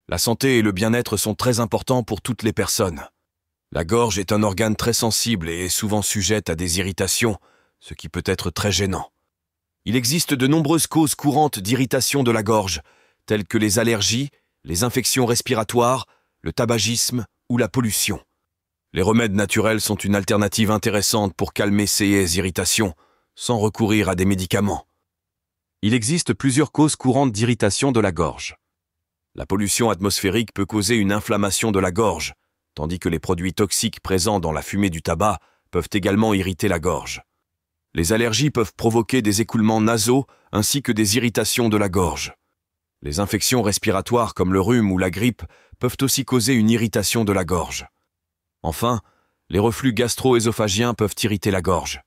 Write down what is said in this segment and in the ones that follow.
La santé et le bien-être sont très importants pour toutes les personnes. La gorge est un organe très sensible et est souvent sujette à des irritations, ce qui peut être très gênant. Il existe de nombreuses causes courantes d'irritation de la gorge, telles que les allergies, les infections respiratoires, le tabagisme ou la pollution. Les remèdes naturels sont une alternative intéressante pour calmer ces irritations, sans recourir à des médicaments. Il existe plusieurs causes courantes d'irritation de la gorge. La pollution atmosphérique peut causer une inflammation de la gorge, tandis que les produits toxiques présents dans la fumée du tabac peuvent également irriter la gorge. Les allergies peuvent provoquer des écoulements nasaux ainsi que des irritations de la gorge. Les infections respiratoires comme le rhume ou la grippe peuvent aussi causer une irritation de la gorge. Enfin, les reflux gastro-œsophagiens peuvent irriter la gorge.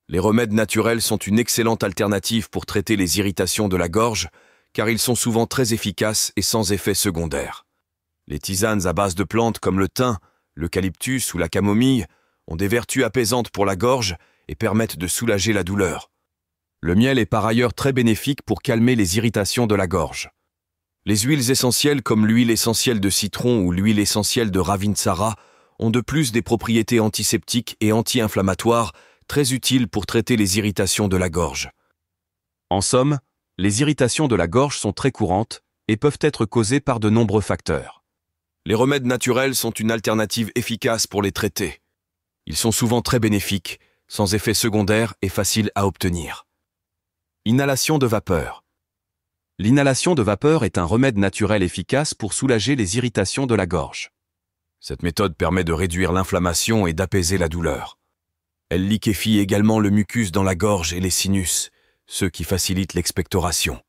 Les remèdes naturels sont une excellente alternative pour traiter les irritations de la gorge, car ils sont souvent très efficaces et sans effet secondaire. Les tisanes à base de plantes comme le thym, l'eucalyptus ou la camomille ont des vertus apaisantes pour la gorge et permettent de soulager la douleur. Le miel est par ailleurs très bénéfique pour calmer les irritations de la gorge. Les huiles essentielles comme l'huile essentielle de citron ou l'huile essentielle de Ravinsara ont de plus des propriétés antiseptiques et anti-inflammatoires très utiles pour traiter les irritations de la gorge. En somme, les irritations de la gorge sont très courantes et peuvent être causées par de nombreux facteurs. Les remèdes naturels sont une alternative efficace pour les traiter. Ils sont souvent très bénéfiques, sans effet secondaire et faciles à obtenir. Inhalation de vapeur. L'inhalation de vapeur est un remède naturel efficace pour soulager les irritations de la gorge. Cette méthode permet de réduire l'inflammation et d'apaiser la douleur. Elle liquéfie également le mucus dans la gorge et les sinus, ce qui facilite l'expectoration.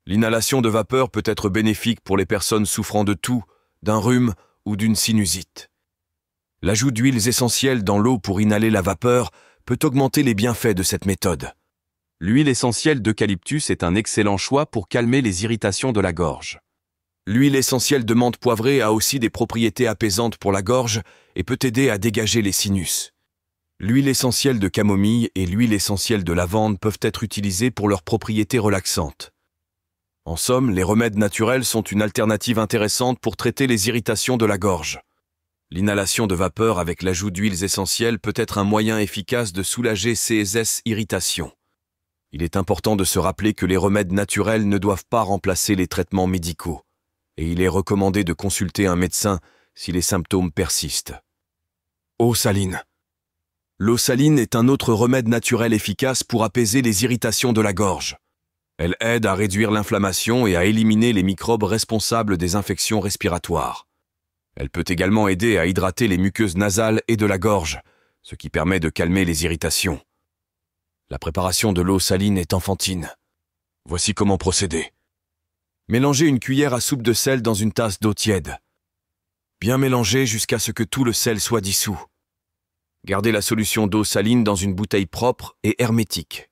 L'inhalation de vapeur peut être bénéfique pour les personnes souffrant de toux, d'un rhume ou d'une sinusite. L'ajout d'huiles essentielles dans l'eau pour inhaler la vapeur peut augmenter les bienfaits de cette méthode. L'huile essentielle d'eucalyptus est un excellent choix pour calmer les irritations de la gorge. L'huile essentielle de menthe poivrée a aussi des propriétés apaisantes pour la gorge et peut aider à dégager les sinus. L'huile essentielle de camomille et l'huile essentielle de lavande peuvent être utilisées pour leurs propriétés relaxantes. En somme, les remèdes naturels sont une alternative intéressante pour traiter les irritations de la gorge. L'inhalation de vapeur avec l'ajout d'huiles essentielles peut être un moyen efficace de soulager ces irritations. Il est important de se rappeler que les remèdes naturels ne doivent pas remplacer les traitements médicaux, et il est recommandé de consulter un médecin si les symptômes persistent. Eau saline. L'eau saline est un autre remède naturel efficace pour apaiser les irritations de la gorge. Elle aide à réduire l'inflammation et à éliminer les microbes responsables des infections respiratoires. Elle peut également aider à hydrater les muqueuses nasales et de la gorge, ce qui permet de calmer les irritations. La préparation de l'eau saline est enfantine. Voici comment procéder. Mélangez une cuillère à soupe de sel dans une tasse d'eau tiède. Bien mélanger jusqu'à ce que tout le sel soit dissous. Gardez la solution d'eau saline dans une bouteille propre et hermétique.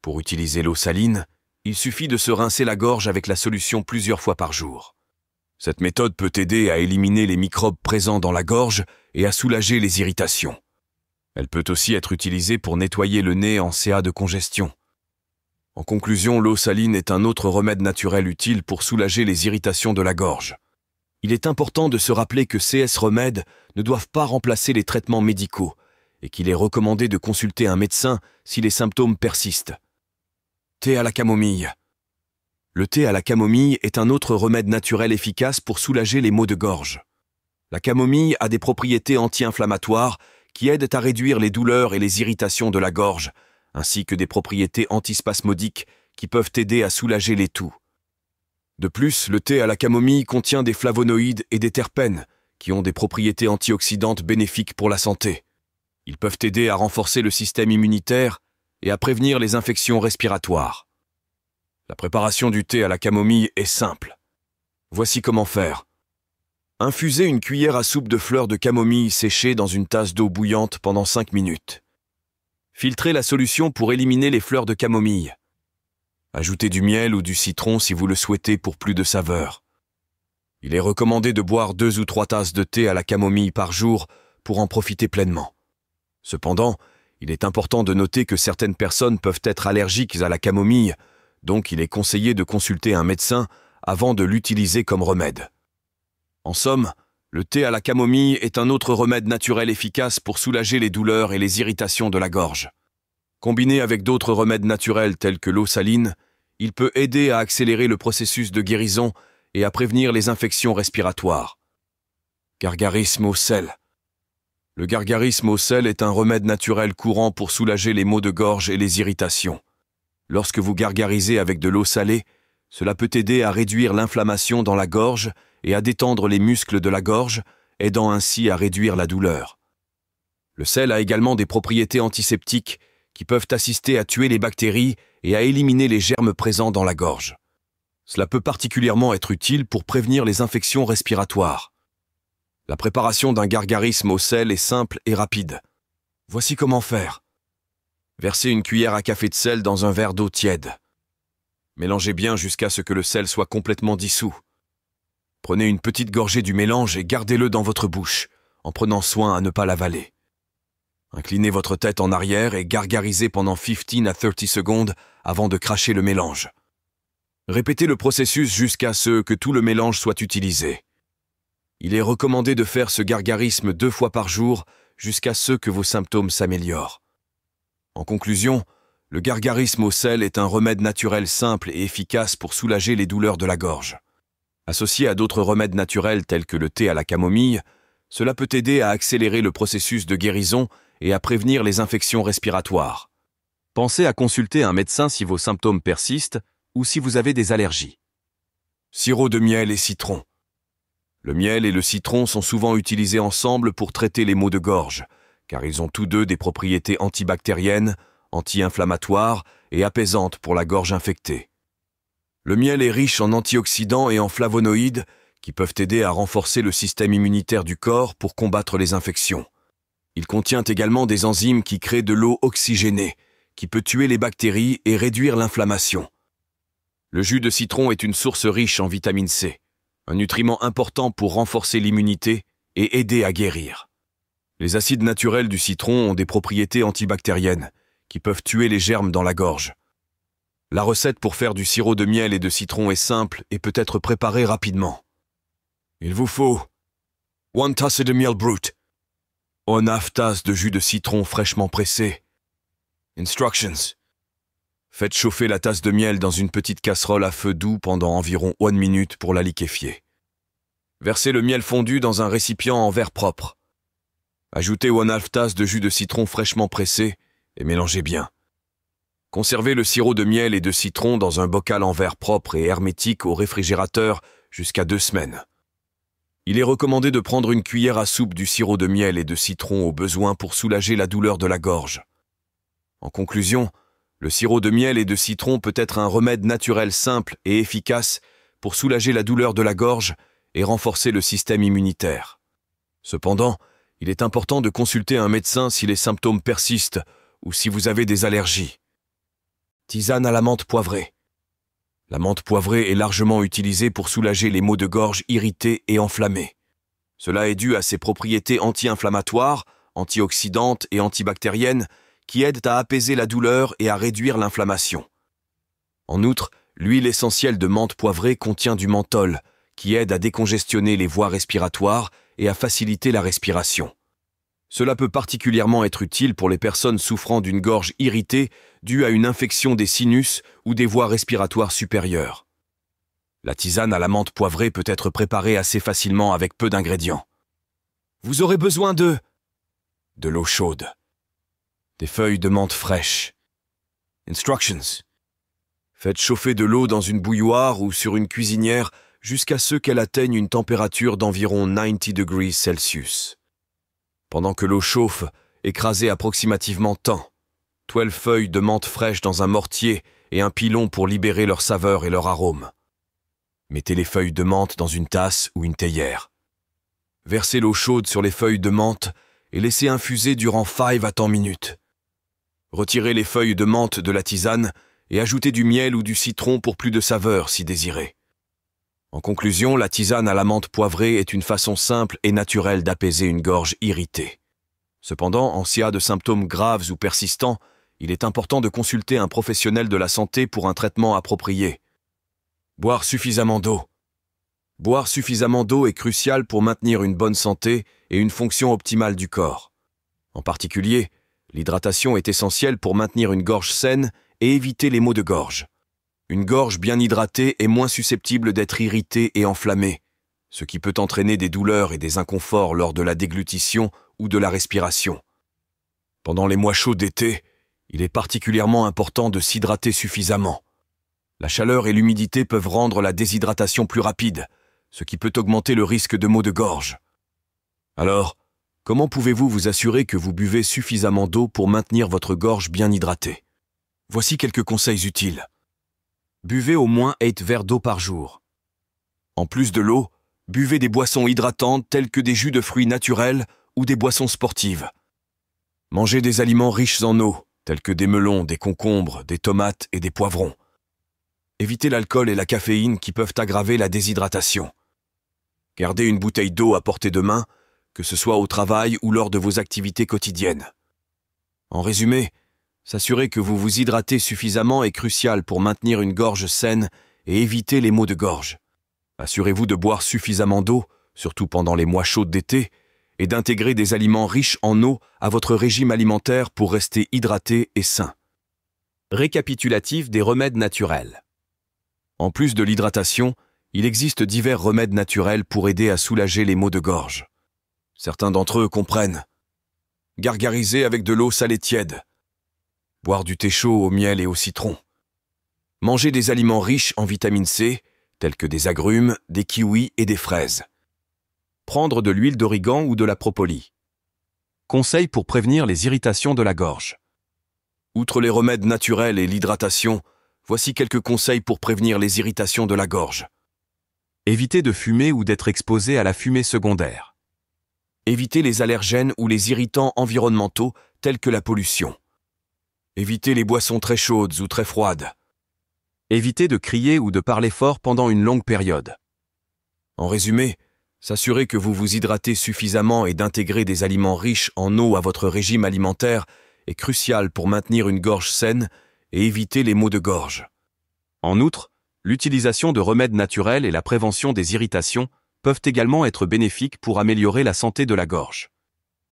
Pour utiliser l'eau saline, il suffit de se rincer la gorge avec la solution plusieurs fois par jour. Cette méthode peut aider à éliminer les microbes présents dans la gorge et à soulager les irritations. Elle peut aussi être utilisée pour nettoyer le nez en CA de congestion. En conclusion, l'eau saline est un autre remède naturel utile pour soulager les irritations de la gorge. Il est important de se rappeler que ces remèdes ne doivent pas remplacer les traitements médicaux et qu'il est recommandé de consulter un médecin si les symptômes persistent. Thé à la camomille. Le thé à la camomille est un autre remède naturel efficace pour soulager les maux de gorge. La camomille a des propriétés anti-inflammatoires qui aident à réduire les douleurs et les irritations de la gorge, ainsi que des propriétés antispasmodiques qui peuvent aider à soulager les toux. De plus, le thé à la camomille contient des flavonoïdes et des terpènes qui ont des propriétés antioxydantes bénéfiques pour la santé. Ils peuvent aider à renforcer le système immunitaire et à prévenir les infections respiratoires. La préparation du thé à la camomille est simple. Voici comment faire. Infusez une cuillère à soupe de fleurs de camomille séchées dans une tasse d'eau bouillante pendant 5 minutes. Filtrez la solution pour éliminer les fleurs de camomille. Ajoutez du miel ou du citron si vous le souhaitez pour plus de saveur. Il est recommandé de boire 2 ou 3 tasses de thé à la camomille par jour pour en profiter pleinement. Cependant, il est important de noter que certaines personnes peuvent être allergiques à la camomille, donc il est conseillé de consulter un médecin avant de l'utiliser comme remède. En somme, le thé à la camomille est un autre remède naturel efficace pour soulager les douleurs et les irritations de la gorge. Combiné avec d'autres remèdes naturels tels que l'eau saline, il peut aider à accélérer le processus de guérison et à prévenir les infections respiratoires. Gargarisme au sel. Le gargarisme au sel est un remède naturel courant pour soulager les maux de gorge et les irritations. Lorsque vous gargarisez avec de l'eau salée, cela peut aider à réduire l'inflammation dans la gorge et à détendre les muscles de la gorge, aidant ainsi à réduire la douleur. Le sel a également des propriétés antiseptiques qui peuvent assister à tuer les bactéries et à éliminer les germes présents dans la gorge. Cela peut particulièrement être utile pour prévenir les infections respiratoires. La préparation d'un gargarisme au sel est simple et rapide. Voici comment faire. Versez une cuillère à café de sel dans un verre d'eau tiède. Mélangez bien jusqu'à ce que le sel soit complètement dissous. Prenez une petite gorgée du mélange et gardez-le dans votre bouche, en prenant soin à ne pas l'avaler. Inclinez votre tête en arrière et gargarisez pendant 15 à 30 secondes avant de cracher le mélange. Répétez le processus jusqu'à ce que tout le mélange soit utilisé. Il est recommandé de faire ce gargarisme 2 fois par jour jusqu'à ce que vos symptômes s'améliorent. En conclusion, le gargarisme au sel est un remède naturel simple et efficace pour soulager les douleurs de la gorge. Associé à d'autres remèdes naturels tels que le thé à la camomille, cela peut aider à accélérer le processus de guérison et à prévenir les infections respiratoires. Pensez à consulter un médecin si vos symptômes persistent ou si vous avez des allergies. Sirop de miel et citron. Le miel et le citron sont souvent utilisés ensemble pour traiter les maux de gorge, car ils ont tous deux des propriétés antibactériennes, anti-inflammatoires et apaisantes pour la gorge infectée. Le miel est riche en antioxydants et en flavonoïdes qui peuvent aider à renforcer le système immunitaire du corps pour combattre les infections. Il contient également des enzymes qui créent de l'eau oxygénée, qui peut tuer les bactéries et réduire l'inflammation. Le jus de citron est une source riche en vitamine C, un nutriment important pour renforcer l'immunité et aider à guérir. Les acides naturels du citron ont des propriétés antibactériennes, qui peuvent tuer les germes dans la gorge. La recette pour faire du sirop de miel et de citron est simple et peut être préparée rapidement. Il vous faut 1 tasse de miel brut, 1/2 tasse de jus de citron fraîchement pressé. Instructions. Faites chauffer la tasse de miel dans une petite casserole à feu doux pendant environ 1 minute pour la liquéfier. Versez le miel fondu dans un récipient en verre propre. Ajoutez 1/2 tasse de jus de citron fraîchement pressé et mélangez bien. Conservez le sirop de miel et de citron dans un bocal en verre propre et hermétique au réfrigérateur jusqu'à 2 semaines. Il est recommandé de prendre une cuillère à soupe du sirop de miel et de citron au besoin pour soulager la douleur de la gorge. En conclusion, le sirop de miel et de citron peut être un remède naturel simple et efficace pour soulager la douleur de la gorge et renforcer le système immunitaire. Cependant, il est important de consulter un médecin si les symptômes persistent ou si vous avez des allergies. Tisane à la menthe poivrée. La menthe poivrée est largement utilisée pour soulager les maux de gorge irrités et enflammés. Cela est dû à ses propriétés anti-inflammatoires, antioxydantes et antibactériennes qui aident à apaiser la douleur et à réduire l'inflammation. En outre, l'huile essentielle de menthe poivrée contient du menthol, qui aide à décongestionner les voies respiratoires et à faciliter la respiration. Cela peut particulièrement être utile pour les personnes souffrant d'une gorge irritée due à une infection des sinus ou des voies respiratoires supérieures. La tisane à la menthe poivrée peut être préparée assez facilement avec peu d'ingrédients. Vous aurez besoin de l'eau chaude, des feuilles de menthe fraîches. Instructions. Faites chauffer de l'eau dans une bouilloire ou sur une cuisinière jusqu'à ce qu'elle atteigne une température d'environ 90 degrés Celsius. Pendant que l'eau chauffe, écrasez approximativement tant 12 feuilles de menthe fraîche dans un mortier et un pilon pour libérer leur saveur et leur arôme. Mettez les feuilles de menthe dans une tasse ou une théière. Versez l'eau chaude sur les feuilles de menthe et laissez infuser durant 5 à 10 minutes. Retirez les feuilles de menthe de la tisane et ajoutez du miel ou du citron pour plus de saveur si désiré. En conclusion, la tisane à la menthe poivrée est une façon simple et naturelle d'apaiser une gorge irritée. Cependant, en cas de symptômes graves ou persistants, il est important de consulter un professionnel de la santé pour un traitement approprié. Boire suffisamment d'eau. Boire suffisamment d'eau est crucial pour maintenir une bonne santé et une fonction optimale du corps. En particulier, l'hydratation est essentielle pour maintenir une gorge saine et éviter les maux de gorge. Une gorge bien hydratée est moins susceptible d'être irritée et enflammée, ce qui peut entraîner des douleurs et des inconforts lors de la déglutition ou de la respiration. Pendant les mois chauds d'été, il est particulièrement important de s'hydrater suffisamment. La chaleur et l'humidité peuvent rendre la déshydratation plus rapide, ce qui peut augmenter le risque de maux de gorge. Alors, comment pouvez-vous vous assurer que vous buvez suffisamment d'eau pour maintenir votre gorge bien hydratée? Voici quelques conseils utiles. Buvez au moins 8 verres d'eau par jour. En plus de l'eau, buvez des boissons hydratantes telles que des jus de fruits naturels ou des boissons sportives. Mangez des aliments riches en eau, tels que des melons, des concombres, des tomates et des poivrons. Évitez l'alcool et la caféine qui peuvent aggraver la déshydratation. Gardez une bouteille d'eau à portée de main, que ce soit au travail ou lors de vos activités quotidiennes. En résumé, s'assurer que vous vous hydratez suffisamment est crucial pour maintenir une gorge saine et éviter les maux de gorge. Assurez-vous de boire suffisamment d'eau, surtout pendant les mois chauds d'été, et d'intégrer des aliments riches en eau à votre régime alimentaire pour rester hydraté et sain. Récapitulatif des remèdes naturels. En plus de l'hydratation, il existe divers remèdes naturels pour aider à soulager les maux de gorge. Certains d'entre eux comprennent gargariser avec de l'eau salée tiède, boire du thé chaud au miel et au citron, manger des aliments riches en vitamine C, tels que des agrumes, des kiwis et des fraises, prendre de l'huile d'origan ou de la propolis. Conseils pour prévenir les irritations de la gorge. Outre les remèdes naturels et l'hydratation, voici quelques conseils pour prévenir les irritations de la gorge. Évitez de fumer ou d'être exposé à la fumée secondaire. Évitez les allergènes ou les irritants environnementaux tels que la pollution. Évitez les boissons très chaudes ou très froides. Évitez de crier ou de parler fort pendant une longue période. En résumé, s'assurer que vous vous hydratez suffisamment et d'intégrer des aliments riches en eau à votre régime alimentaire est crucial pour maintenir une gorge saine et éviter les maux de gorge. En outre, l'utilisation de remèdes naturels et la prévention des irritations peuvent également être bénéfiques pour améliorer la santé de la gorge.